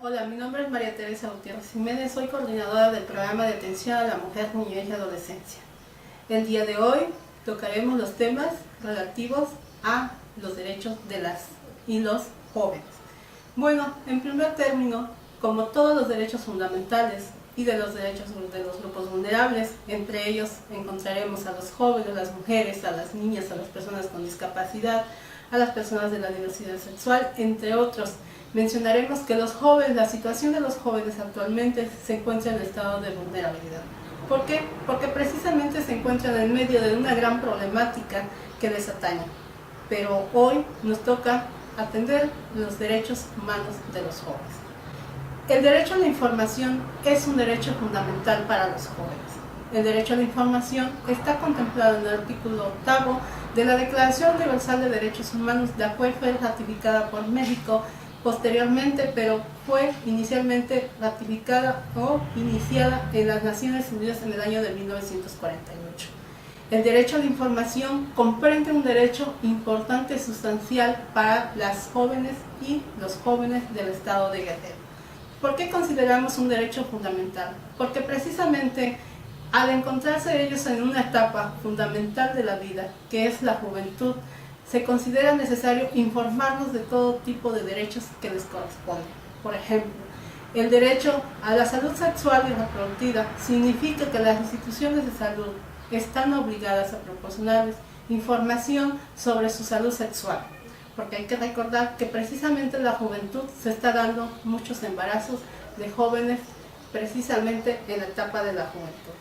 Hola, mi nombre es María Teresa Gutiérrez Jiménez, soy coordinadora del programa de atención a la mujer, niñez y adolescencia. El día de hoy tocaremos los temas relativos a los derechos de las y los jóvenes. Bueno, en primer término, como todos los derechos fundamentales y de los derechos de los grupos vulnerables, entre ellos encontraremos a los jóvenes, a las mujeres, a las niñas, a las personas con discapacidad, a las personas de la diversidad sexual, entre otros. Mencionaremos que los jóvenes, la situación de los jóvenes actualmente se encuentra en estado de vulnerabilidad. ¿Por qué? Porque precisamente se encuentran en medio de una gran problemática que les atañe. Pero hoy nos toca atender los derechos humanos de los jóvenes. El derecho a la información es un derecho fundamental para los jóvenes. El derecho a la información está contemplado en el artículo 8 de la Declaración Universal de Derechos Humanos, la cual fue ratificada por México posteriormente, pero fue inicialmente ratificada o iniciada en las Naciones Unidas en el año de 1948. El derecho a la información comprende un derecho importante y sustancial para las jóvenes y los jóvenes del estado de Guerrero. ¿Por qué consideramos un derecho fundamental? Porque precisamente al encontrarse ellos en una etapa fundamental de la vida, que es la juventud, se considera necesario informarnos de todo tipo de derechos que les corresponden. Por ejemplo, el derecho a la salud sexual y reproductiva significa que las instituciones de salud están obligadas a proporcionarles información sobre su salud sexual, porque hay que recordar que precisamente en la juventud se está dando muchos embarazos de jóvenes precisamente en la etapa de la juventud.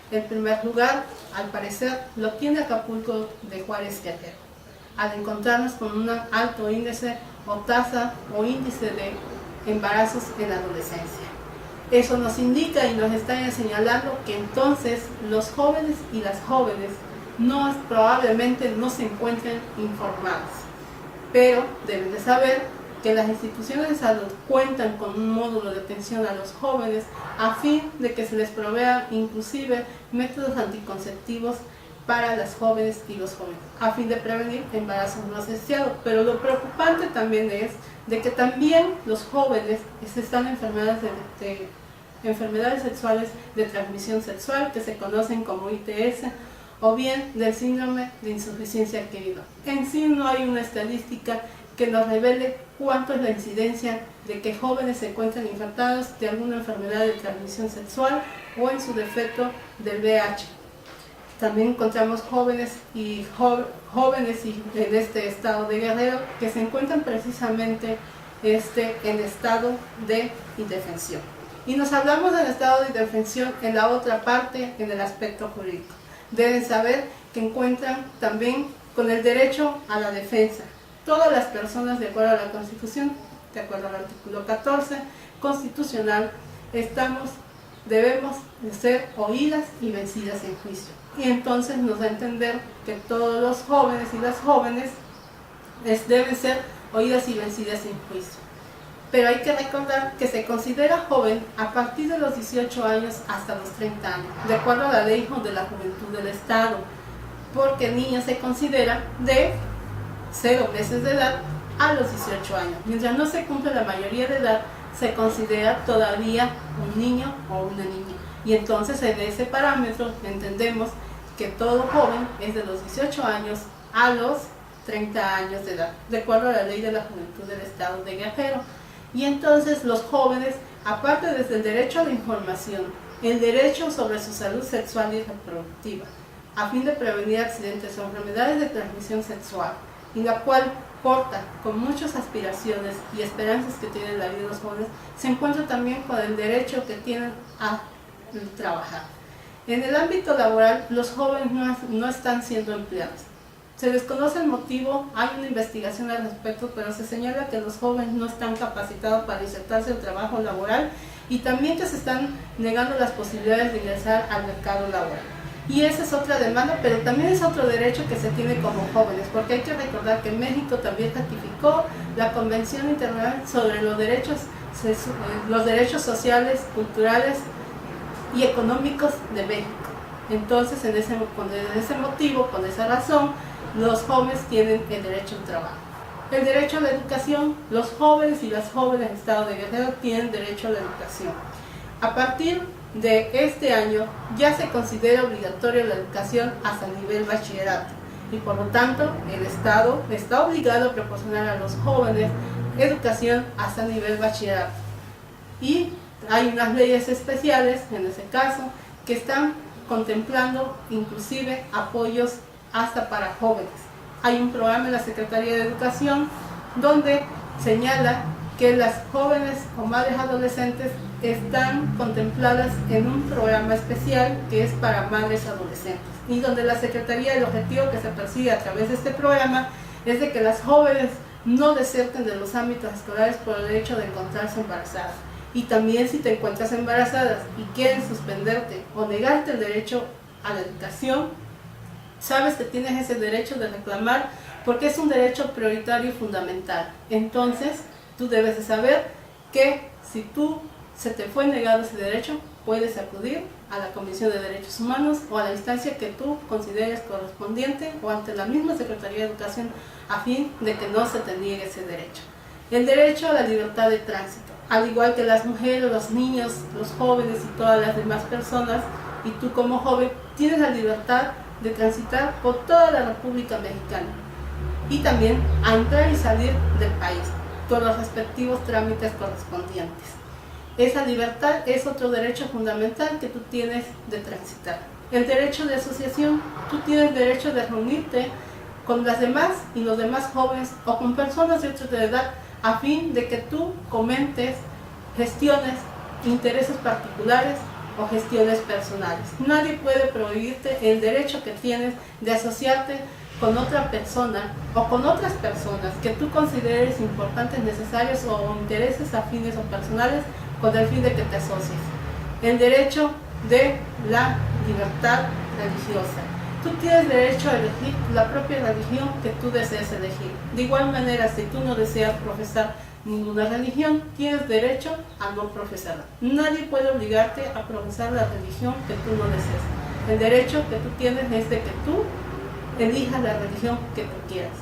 En primer lugar, al parecer, lo tiene Acapulco de Juárez Guerrero, al encontrarnos con un alto índice o tasa o índice de embarazos en la adolescencia. Eso nos indica y nos está señalando que entonces los jóvenes y las jóvenes probablemente no se encuentren informados, pero deben de saber que las instituciones de salud cuentan con un módulo de atención a los jóvenes a fin de que se les provea inclusive métodos anticonceptivos para las jóvenes y los jóvenes, a fin de prevenir embarazos no deseados. Pero lo preocupante también es de que también los jóvenes están enfermedades enfermedades sexuales de transmisión sexual, que se conocen como ITS, o bien del síndrome de insuficiencia adquirida. En sí no hay una estadística que nos revele cuánto es la incidencia de que jóvenes se encuentran infectados de alguna enfermedad de transmisión sexual o en su defecto del VIH. También encontramos jóvenes en este estado de Guerrero que se encuentran precisamente en estado de indefensión. Y nos hablamos del estado de indefensión en la otra parte, en el aspecto jurídico. Deben saber que encuentran también con el derecho a la defensa. Todas las personas, de acuerdo a la Constitución, de acuerdo al artículo 14 constitucional, debemos de ser oídas y vencidas en juicio. Y entonces nos da a entender que todos los jóvenes y las jóvenes deben ser oídas y vencidas en juicio. Pero hay que recordar que se considera joven a partir de los 18 años hasta los 30 años, de acuerdo a la Ley de la Juventud del Estado, porque el niño se considera de 0 meses de edad a los 18 años. Mientras no se cumple la mayoría de edad, se considera todavía un niño o una niña. Y entonces en ese parámetro entendemos que todo joven es de los 18 años a los 30 años de edad, de acuerdo a la Ley de la Juventud del Estado de Guerrero. Y entonces los jóvenes, aparte desde el derecho a la información, el derecho sobre su salud sexual y reproductiva, a fin de prevenir accidentes o enfermedades de transmisión sexual, y la cual porta con muchas aspiraciones y esperanzas que tiene la vida de los jóvenes, se encuentra también con el derecho que tienen a trabajar. En el ámbito laboral, los jóvenes no están siendo empleados. Se desconoce el motivo, hay una investigación al respecto, pero se señala que los jóvenes no están capacitados para insertarse en el trabajo laboral y también que se están negando las posibilidades de ingresar al mercado laboral. Y esa es otra demanda, pero también es otro derecho que se tiene como jóvenes, porque hay que recordar que México también ratificó la Convención Internacional sobre los derechos sociales, culturales y económicos de México. Entonces, con ese motivo, con esa razón, los jóvenes tienen el derecho al trabajo. El derecho a la educación, los jóvenes y las jóvenes del estado de Guerrero tienen derecho a la educación. A partir de este año ya se considera obligatoria la educación hasta el nivel bachillerato y por lo tanto el Estado está obligado a proporcionar a los jóvenes educación hasta el nivel bachillerato. Y hay unas leyes especiales en ese caso que están contemplando inclusive apoyos hasta para jóvenes. Hay un programa en la Secretaría de Educación donde señala que las jóvenes o madres adolescentes están contempladas en un programa especial que es para madres adolescentes y donde la Secretaría, el objetivo que se persigue a través de este programa es de que las jóvenes no deserten de los ámbitos escolares por el hecho de encontrarse embarazadas. Y también si te encuentras embarazadas y quieren suspenderte o negarte el derecho a la educación, sabes que tienes ese derecho de reclamar porque es un derecho prioritario y fundamental. Entonces, tú debes de saber que si se te fue negado ese derecho, puedes acudir a la Comisión de Derechos Humanos o a la instancia que tú consideres correspondiente o ante la misma Secretaría de Educación a fin de que no se te niegue ese derecho. El derecho a la libertad de tránsito, al igual que las mujeres, los niños, los jóvenes y todas las demás personas, y tú como joven tienes la libertad de transitar por toda la República Mexicana y también a entrar y salir del país por los respectivos trámites correspondientes. Esa libertad es otro derecho fundamental que tú tienes de transitar. El derecho de asociación, tú tienes derecho de reunirte con las demás y los demás jóvenes o con personas de otra edad a fin de que tú comentes gestiones, intereses particulares o gestiones personales. Nadie puede prohibirte el derecho que tienes de asociarte con otra persona o con otras personas que tú consideres importantes, necesarios o intereses afines o personales con el fin de que te asocies. El derecho de la libertad religiosa. Tú tienes derecho a elegir la propia religión que tú desees elegir. De igual manera, si tú no deseas profesar ninguna religión, tienes derecho a no profesarla. Nadie puede obligarte a profesar la religión que tú no desees. El derecho que tú tienes es de que tú elijas la religión que tú quieras.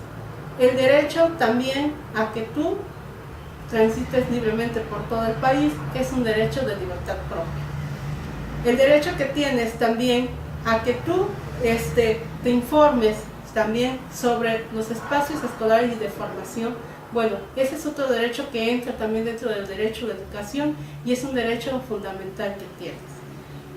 El derecho también a que tú transites libremente por todo el país es un derecho de libertad propia. El derecho que tienes también a que tú te informes también sobre los espacios escolares y de formación. Bueno, ese es otro derecho que entra también dentro del derecho de educación y es un derecho fundamental que tienes.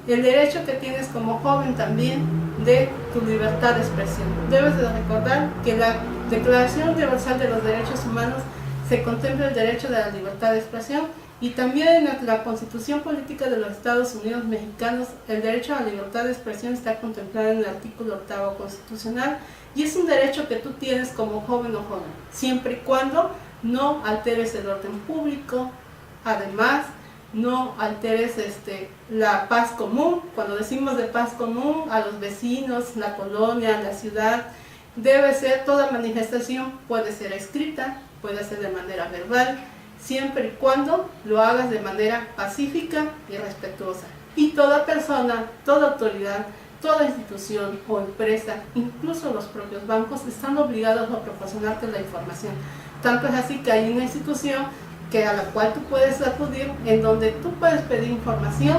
El derecho que tienes como joven también de tu libertad de expresión. Debes de recordar que la Declaración Universal de los Derechos Humanos se contempla el derecho de la libertad de expresión y también en la Constitución Política de los Estados Unidos Mexicanos el derecho a la libertad de expresión está contemplado en el artículo 8º constitucional y es un derecho que tú tienes como joven o joven, siempre y cuando no alteres el orden público, además no alteres la paz común. Cuando decimos de paz común, a los vecinos, la colonia, la ciudad, debe ser toda manifestación, puede ser escrita, puede ser de manera verbal, siempre y cuando lo hagas de manera pacífica y respetuosa. Y toda persona, toda autoridad, toda institución o empresa, incluso los propios bancos, están obligados a proporcionarte la información. Tanto es así que hay una institución a la cual tú puedes acudir, en donde tú puedes pedir información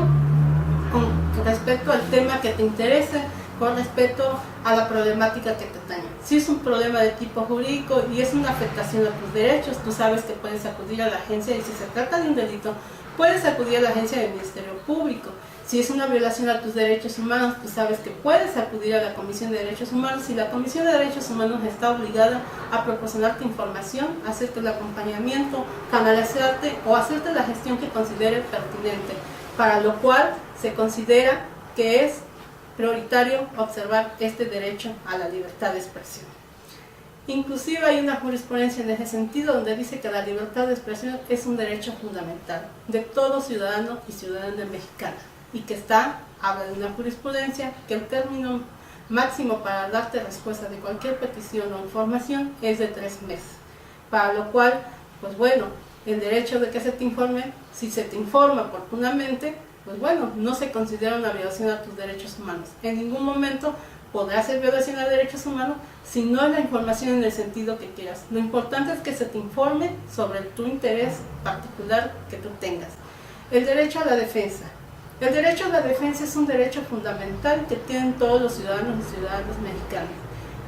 con respecto al tema que te interese, con respecto a la problemática que te atañe. Si es un problema de tipo jurídico y es una afectación a tus derechos, tú sabes que puedes acudir a la agencia y si se trata de un delito, puedes acudir a la agencia del Ministerio Público. Si es una violación a tus derechos humanos, tú sabes que puedes acudir a la Comisión de Derechos Humanos y la Comisión de Derechos Humanos está obligada a proporcionarte información, hacerte el acompañamiento, canalizarte o hacerte la gestión que considere pertinente, para lo cual se considera que es prioritario observar este derecho a la libertad de expresión. Inclusive hay una jurisprudencia en ese sentido donde dice que la libertad de expresión es un derecho fundamental de todo ciudadano y ciudadana mexicana y que habla de una jurisprudencia que el término máximo para darte respuesta de cualquier petición o información es de 3 meses, para lo cual, pues bueno, el derecho de que se te informe, si se te informa oportunamente, pues bueno, no se considera una violación a tus derechos humanos. En ningún momento podrá ser violación de derechos humanos si no es la información en el sentido que quieras. Lo importante es que se te informe sobre tu interés particular que tú tengas. El derecho a la defensa. El derecho a la defensa es un derecho fundamental que tienen todos los ciudadanos y ciudadanas mexicanos.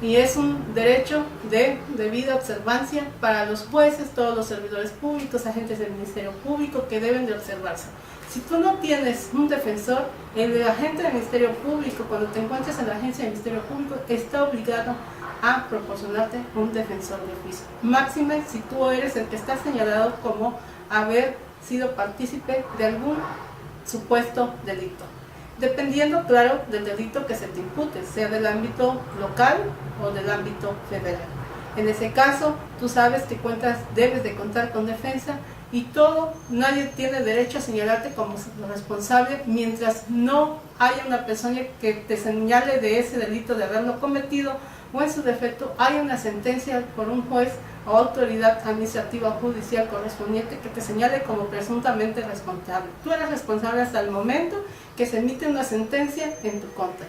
Y es un derecho de debida observancia para los jueces, todos los servidores públicos, agentes del Ministerio Público que deben de observarse. Si tú no tienes un defensor, el agente del Ministerio Público, cuando te encuentres en la agencia del Ministerio Público, está obligado a proporcionarte un defensor de juicio. Máxime si tú eres el que está señalado como haber sido partícipe de algún supuesto delito. Dependiendo, claro, del delito que se te impute, sea del ámbito local o del ámbito federal. En ese caso, tú sabes que debes de contar con defensa y nadie tiene derecho a señalarte como responsable mientras no haya una persona que te señale de ese delito de haberlo cometido o en su defecto haya una sentencia por un juez o autoridad administrativa o judicial correspondiente que te señale como presuntamente responsable. Tú eres responsable hasta el momento que se emite una sentencia en tu contra.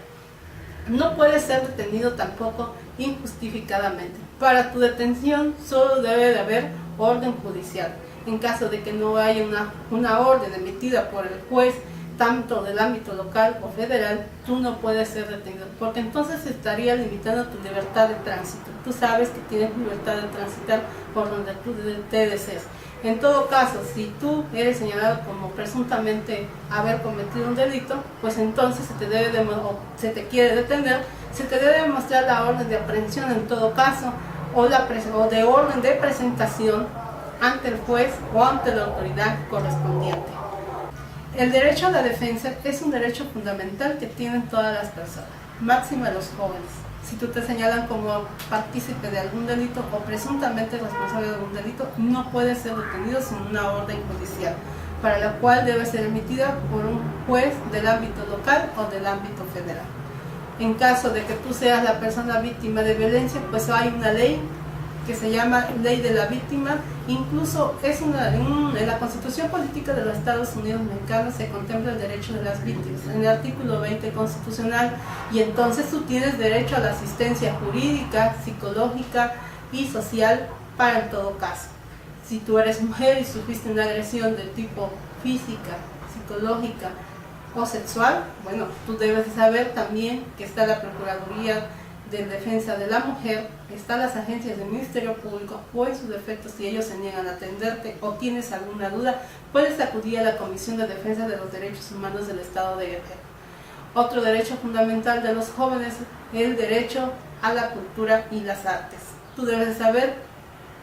No puedes ser detenido tampoco injustificadamente. Para tu detención solo debe de haber orden judicial. En caso de que no haya una orden emitida por el juez, tanto del ámbito local o federal, tú no puedes ser detenido, porque entonces estaría limitando tu libertad de tránsito. Tú sabes que tienes libertad de transitar por donde tú te desees. En todo caso, si tú eres señalado como presuntamente haber cometido un delito, pues entonces se te quiere detener, se te debe mostrar la orden de aprehensión en todo caso, o de orden de presentación ante el juez o ante la autoridad correspondiente. El derecho a la defensa es un derecho fundamental que tienen todas las personas, máxima los jóvenes. Si tú te señalan como partícipe de algún delito o presuntamente responsable de algún delito, no puedes ser detenido sin una orden judicial, para la cual debe ser emitida por un juez del ámbito local o del ámbito federal. En caso de que tú seas la persona víctima de violencia, pues hay una ley que se llama Ley de la Víctima. Incluso en la Constitución Política de los Estados Unidos Mexicanos se contempla el derecho de las víctimas, en el artículo 20 constitucional, y entonces tú tienes derecho a la asistencia jurídica, psicológica y social para en todo caso. Si tú eres mujer y sufriste una agresión de tipo física, psicológica o sexual, bueno, tú debes saber también que está la Procuraduría de Defensa de la Mujer, están las agencias del Ministerio Público, o en su defecto, si ellos se niegan a atenderte o tienes alguna duda, puedes acudir a la Comisión de Defensa de los Derechos Humanos del Estado de Guerrero. Otro derecho fundamental de los jóvenes es el derecho a la cultura y las artes. Tú debes saber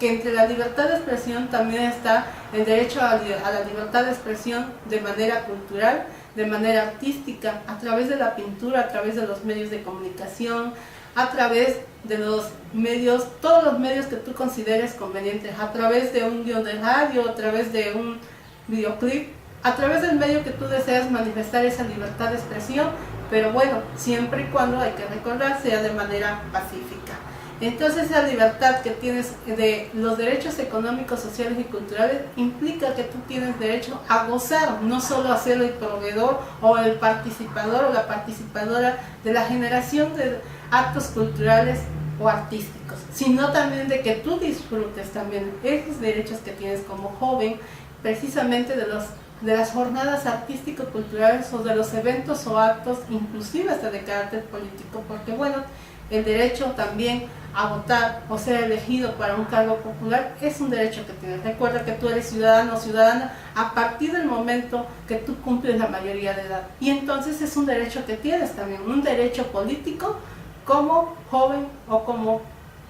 que entre la libertad de expresión también está el derecho a la libertad de expresión de manera cultural, de manera artística, a través de la pintura, a través de los medios de comunicación, a través de los medios, todos los medios que tú consideres convenientes, a través de un guión de radio, a través de un videoclip, a través del medio que tú deseas manifestar esa libertad de expresión, pero bueno, siempre y cuando, hay que recordar, sea de manera pacífica. Entonces esa libertad que tienes de los derechos económicos, sociales y culturales implica que tú tienes derecho a gozar, no solo a ser el proveedor o el participador o la participadora de la generación de actos culturales o artísticos, sino también de que tú disfrutes también esos derechos que tienes como joven, precisamente de las jornadas artístico-culturales o de los eventos o actos, inclusive hasta de carácter político, porque bueno, el derecho también a votar o ser elegido para un cargo popular es un derecho que tienes. Recuerda que tú eres ciudadano o ciudadana a partir del momento que tú cumples la mayoría de edad, y entonces es un derecho que tienes también, un derecho político como joven o como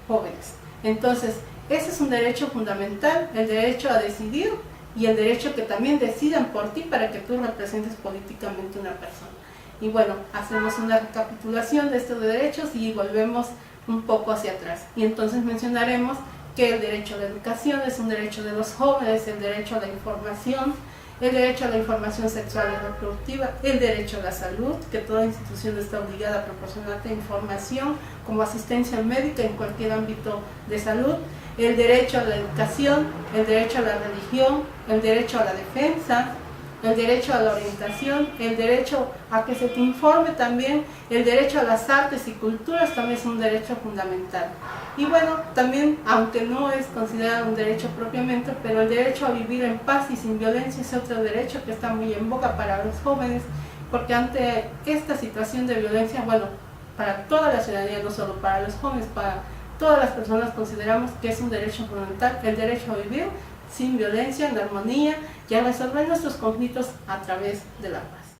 jóvenes. Entonces ese es un derecho fundamental, el derecho a decidir y el derecho que también decidan por ti para que tú representes políticamente a una persona. Y bueno, hacemos una recapitulación de estos derechos y volvemos un poco hacia atrás. Y entonces mencionaremos que el derecho a la educación es un derecho de los jóvenes, el derecho a la información sexual y reproductiva, el derecho a la salud, que toda institución está obligada a proporcionarte información como asistencia médica en cualquier ámbito de salud, el derecho a la educación, el derecho a la religión, el derecho a la defensa, el derecho a la orientación, el derecho a que se te informe también, el derecho a las artes y culturas también es un derecho fundamental. Y bueno, también, aunque no es considerado un derecho propiamente, pero el derecho a vivir en paz y sin violencia es otro derecho que está muy en boga para los jóvenes, porque ante esta situación de violencia, bueno, para toda la ciudadanía, no solo para los jóvenes, para todas las personas consideramos que es un derecho fundamental, el derecho a vivir sin violencia, en armonía y a resolver nuestros conflictos a través de la paz.